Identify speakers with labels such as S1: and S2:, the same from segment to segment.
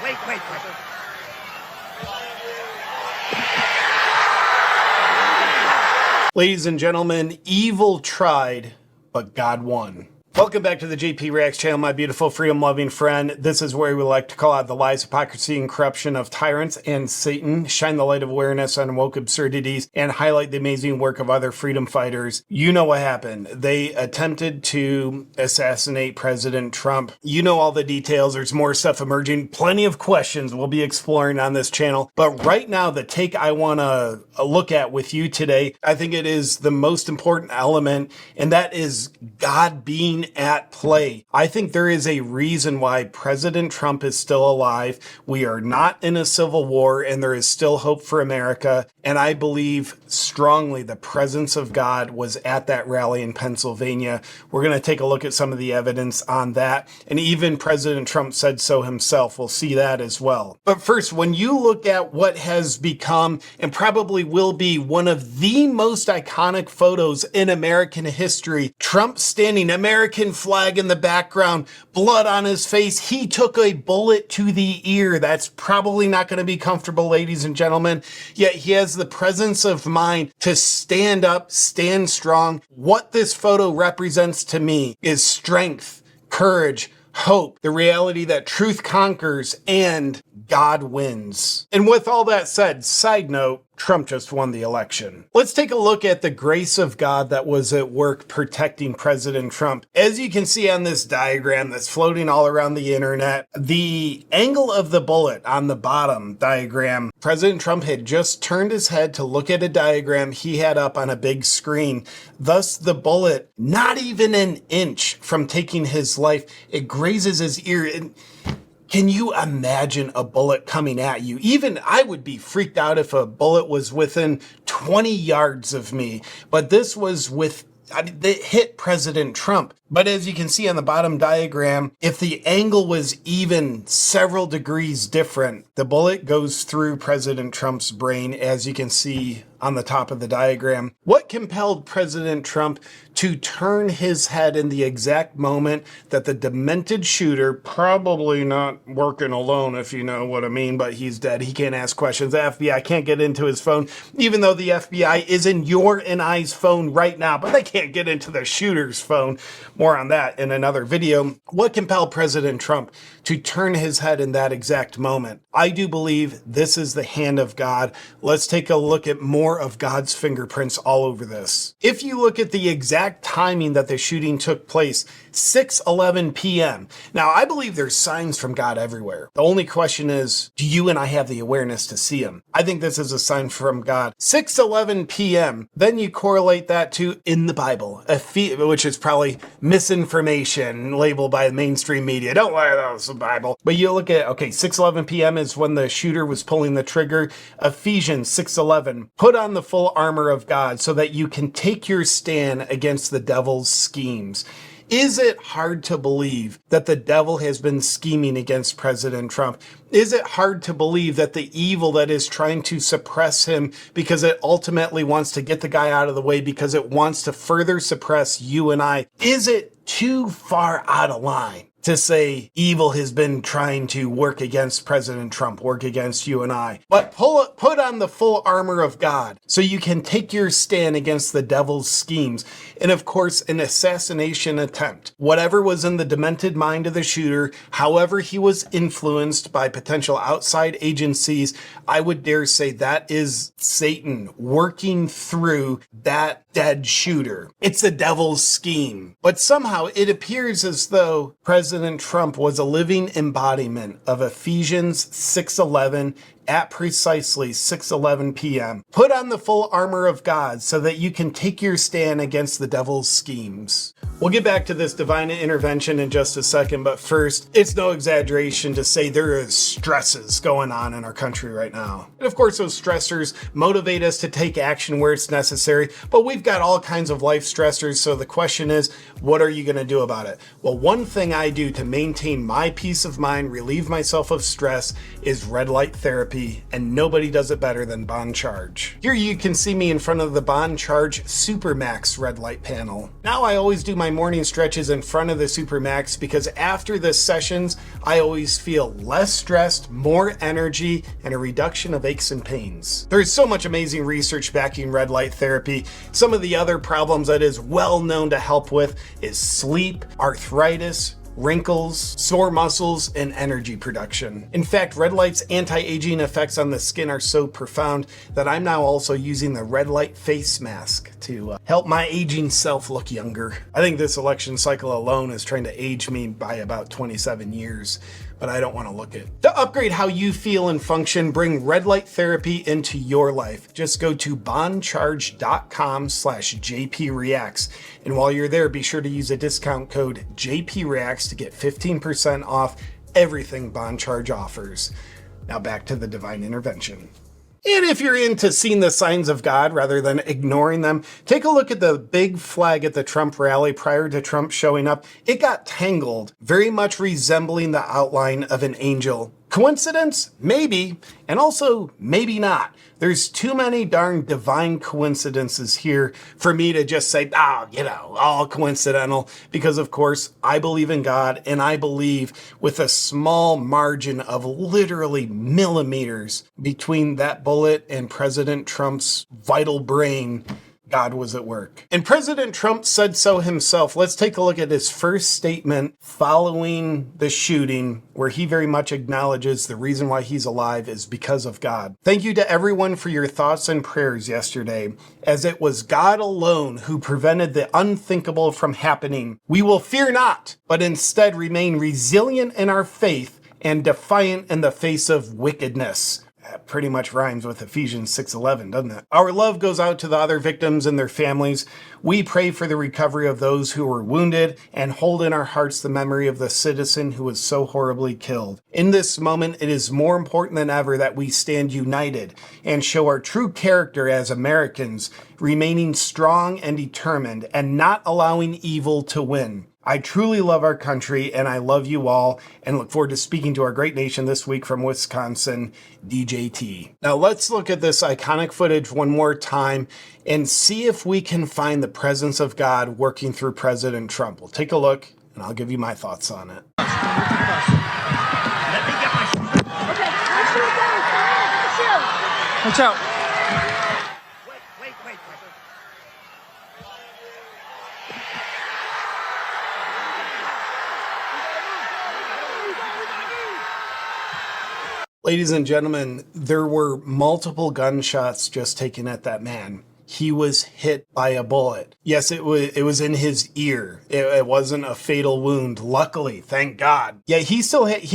S1: Wait.
S2: Ladies and gentlemen, evil tried, but God won. Welcome back to the JP Reacts channel, my beautiful freedom-loving friend. This is where we like to call out the lies, hypocrisy, and corruption of tyrants and Satan, shine the light of awareness on woke absurdities, and highlight the amazing work of other freedom fighters. You know what happened. They attempted to assassinate President Trump. You know all the details. There's more stuff emerging. Plenty of questions we'll be exploring on this channel. But right now, the take I want to look at with you today, I think it is the most important element, and that is God being at play. I think there is a reason why President Trump is still alive. We are not in a civil war, and there is still hope for America. And I believe strongly the presence of God was at that rally in Pennsylvania. We're going to take a look at some of the evidence on that. And even President Trump said so himself. We'll see that as well. But first, when you look at what has become and probably will be one of the most iconic photos in American history, Trump standing, American flag in the background, blood on his face. He took a bullet to the ear. That's probably not going to be comfortable, ladies and gentlemen. Yet he has the presence of mind to stand up, stand strong. What this photo represents to me is strength, courage, hope, the reality that truth conquers and God wins. And with all that said, side note, Trump just won the election. Let's take a look at the grace of God that was at work protecting President Trump. As you can see on this diagram that's floating all around the internet, the angle of the bullet on the bottom diagram, President Trump had just turned his head to look at a diagram he had up on a big screen. Thus, the bullet, not even an inch from taking his life, it grazes his ear. Can you imagine a bullet coming at you? Even I would be freaked out if a bullet was within 20 yards of me. But this was it hit President Trump. But as you can see on the bottom diagram, if the angle was even several degrees different, the bullet goes through President Trump's brain, as you can see on the top of the diagram. What compelled President Trump to turn his head in the exact moment that the demented shooter, probably not working alone if you know what I mean, but he's dead, he can't ask questions, the FBI can't get into his phone, even though the FBI is in your and I's phone right now, but they can't get into the shooter's phone. More on that in another video. What compelled President Trump to turn his head in that exact moment? I do believe this is the hand of God. Let's take a look at more of God's fingerprints all over this. If you look at the exact timing that the shooting took place, 6:11 p.m. Now, I believe there's signs from God everywhere. The only question is, do you and I have the awareness to see them? I think this is a sign from God. 6:11 p.m. Then you correlate that to in the Bible, which is probably misinformation labeled by the mainstream media. Don't worry, that was the Bible. But you look at, okay, 6:11 p.m. is when the shooter was pulling the trigger. Ephesians 6:11, put on the full armor of God so that you can take your stand against the devil's schemes. Is it hard to believe that the devil has been scheming against President Trump? Is it hard to believe that the evil that is trying to suppress him because it ultimately wants to get the guy out of the way because it wants to further suppress you and I? Is it too far out of line to say evil has been trying to work against President Trump, work against you and I? But put on the full armor of God so you can take your stand against the devil's schemes. And of course, an assassination attempt. Whatever was in the demented mind of the shooter, however he was influenced by potential outside agencies, I would dare say that is Satan working through that dead shooter. It's the devil's scheme. But somehow it appears as though President Trump was a living embodiment of Ephesians 6:11 at precisely 6:11 p.m. Put on the full armor of God so that you can take your stand against the devil's schemes. We'll get back to this divine intervention in just a second, but first, it's no exaggeration to say there is stresses going on in our country right now. And of course, those stressors motivate us to take action where it's necessary, but we've got all kinds of life stressors, so the question is, what are you going to do about it? Well, one thing I do to maintain my peace of mind, relieve myself of stress, is red light therapy, and nobody does it better than Bond Charge. Here you can see me in front of the Bond Charge Supermax red light panel. Now I always do my my morning stretches in front of the Supermax because after the sessions, I always feel less stressed, more energy, and a reduction of aches and pains. There is so much amazing research backing red light therapy. Some of the other problems that it is well known to help with is sleep, arthritis, wrinkles, sore muscles, and energy production. In fact, red light's anti-aging effects on the skin are so profound that I'm now also using the red light face mask to help my aging self look younger. I think this election cycle alone is trying to age me by about 27 years, but I don't want to look it. To upgrade how you feel and function, bring red light therapy into your life. Just go to bondcharge.com/JPReacts. And while you're there, be sure to use a discount code JPReacts to get 15% off everything Bond Charge offers. Now back to the divine intervention. And if you're into seeing the signs of God rather than ignoring them, take a look at the big flag at the Trump rally prior to Trump showing up. It got tangled, very much resembling the outline of an angel. Coincidence? Maybe, and also maybe not. There's too many darn divine coincidences here for me to just say, all coincidental, because of course I believe in God, and I believe with a small margin of literally millimeters between that bullet and President Trump's vital brain, God was at work. And President Trump said so himself. Let's take a look at his first statement following the shooting, where he very much acknowledges the reason why he's alive is because of God. Thank you to everyone for your thoughts and prayers yesterday, as it was God alone who prevented the unthinkable from happening. We will fear not, but instead remain resilient in our faith and defiant in the face of wickedness. That pretty much rhymes with Ephesians 6:11, doesn't it? Our love goes out to the other victims and their families. We pray for the recovery of those who were wounded and hold in our hearts the memory of the citizen who was so horribly killed. In this moment, it is more important than ever that we stand united and show our true character as Americans, remaining strong and determined and not allowing evil to win. I truly love our country, and I love you all, and look forward to speaking to our great nation this week from Wisconsin, DJT. Now let's look at this iconic footage one more time and see if we can find the presence of God working through President Trump. We'll take a look, and I'll give you my thoughts on it.
S1: Let me get my shoe. Okay, watch out. Wait.
S2: Ladies and gentlemen, there were multiple gunshots just taken at that man. He was hit by a bullet. Yes, it was in his ear. It wasn't a fatal wound. Luckily, thank God. Yeah, he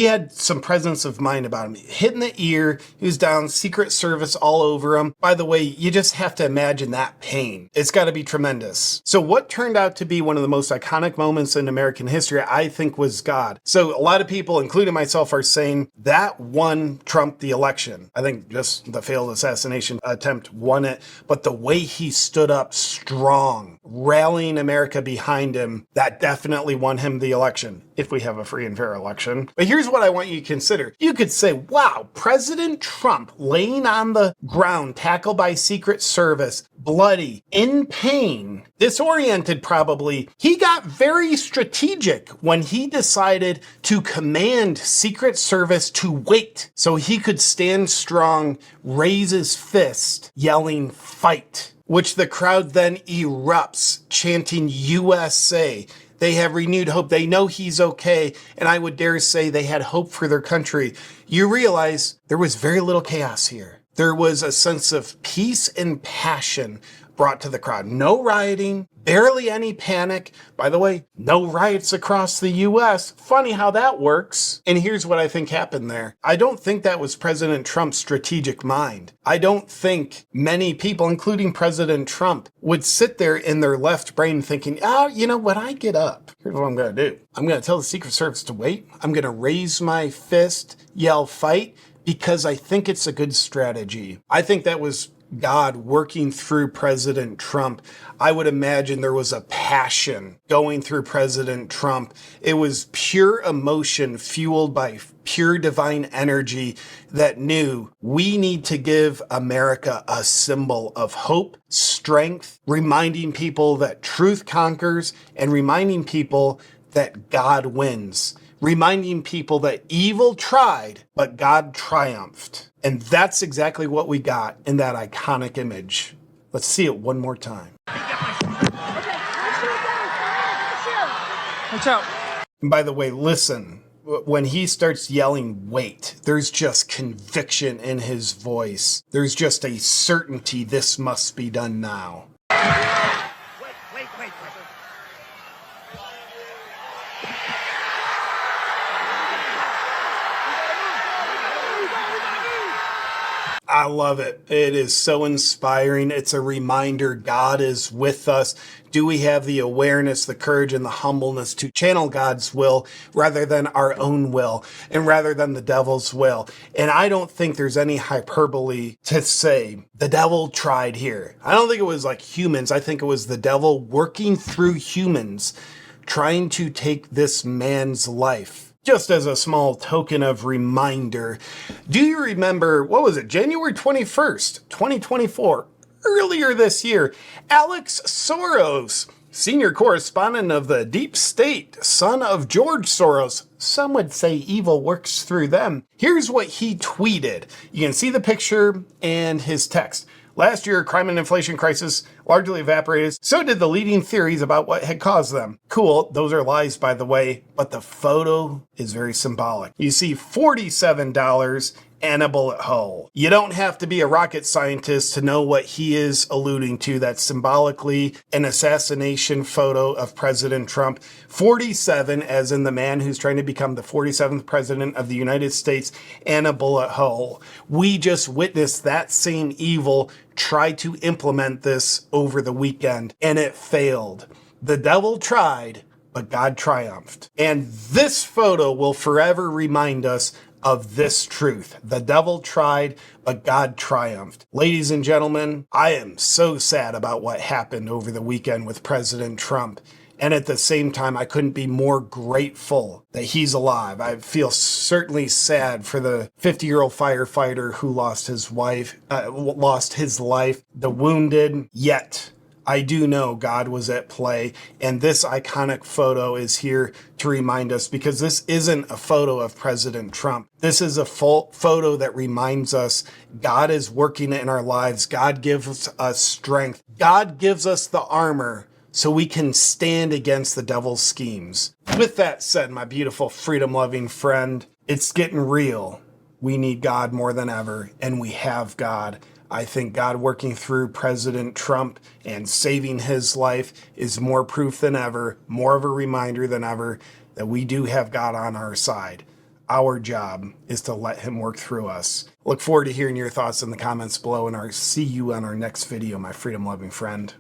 S2: had some presence of mind about him. Hit in the ear, he was down, Secret Service all over him. By the way, you just have to imagine that pain. It's got to be tremendous. So what turned out to be one of the most iconic moments in American history, I think, was God. So a lot of people, including myself, are saying that won Trump the election. I think just the failed assassination attempt won it, but the way he stood up strong, rallying America behind him, that definitely won him the election, if we have a free and fair election. But here's what I want you to consider. You could say, wow, President Trump laying on the ground, tackled by Secret Service, bloody, in pain, disoriented probably. He got very strategic when he decided to command Secret Service to wait so he could stand strong, raise his fist, yelling, fight, which the crowd then erupts, chanting USA. They have renewed hope. They know he's okay. And I would dare say they had hope for their country. You realize there was very little chaos here. There was a sense of peace and passion brought to the crowd. No rioting, barely any panic. By the way, no riots across the U.S. Funny how that works. And here's what I think happened there. I don't think that was President Trump's strategic mind. I don't think many people, including President Trump, would sit there in their left brain thinking, when I get up, here's what I'm going to do. I'm going to tell the Secret Service to wait. I'm going to raise my fist, yell, fight, because I think it's a good strategy. I think that was God working through President Trump. I would imagine there was a passion going through President Trump. It was pure emotion fueled by pure divine energy that knew we need to give America a symbol of hope, strength, strength, reminding people that truth conquers, and reminding people that God wins. Reminding people that evil tried, but God triumphed. And that's exactly what we got in that iconic image. Let's see it one more time.
S3: Watch out.
S2: And by the way, listen, when he starts yelling, wait, there's just conviction in his voice. There's just a certainty this must be done now.
S1: Wait.
S2: I love it. It is so inspiring. It's a reminder God is with us. Do we have the awareness, the courage, and the humbleness to channel God's will rather than our own will and rather than the devil's will? And I don't think there's any hyperbole to say the devil tried here. I don't think it was like humans. I think it was the devil working through humans trying to take this man's life. Just as a small token of reminder, do you remember, what was it, January 21st, 2024, earlier this year, Alex Soros, senior correspondent of the Deep State, son of George Soros, some would say evil works through them. Here's what he tweeted. You can see the picture and his text. Last year, crime and inflation crisis largely evaporated. So did the leading theories about what had caused them. Cool, those are lies, by the way, but the photo is very symbolic. You see $47 and a bullet hole. You don't have to be a rocket scientist to know what he is alluding to. That's symbolically an assassination photo of President Trump. 47, as in the man who's trying to become the 47th president of the United States, and a bullet hole. We just witnessed that same evil try to implement this over the weekend, and it failed. The devil tried, but God triumphed. And this photo will forever remind us of this truth. The devil tried, but God triumphed. Ladies and gentlemen, I am so sad about what happened over the weekend with President Trump. And at the same time, I couldn't be more grateful that he's alive. I feel certainly sad for the 50-year-old firefighter who lost his life, the wounded, yet I do know God was at play, and this iconic photo is here to remind us, because this isn't a photo of President Trump. This is a photo that reminds us God is working in our lives. God gives us strength. God gives us the armor so we can stand against the devil's schemes. With that said, my beautiful freedom-loving friend, it's getting real. We need God more than ever, and we have God. I think God working through President Trump and saving his life is more proof than ever, more of a reminder than ever that we do have God on our side. Our job is to let him work through us. Look forward to hearing your thoughts in the comments below, and I'll see you on our next video, my freedom-loving friend.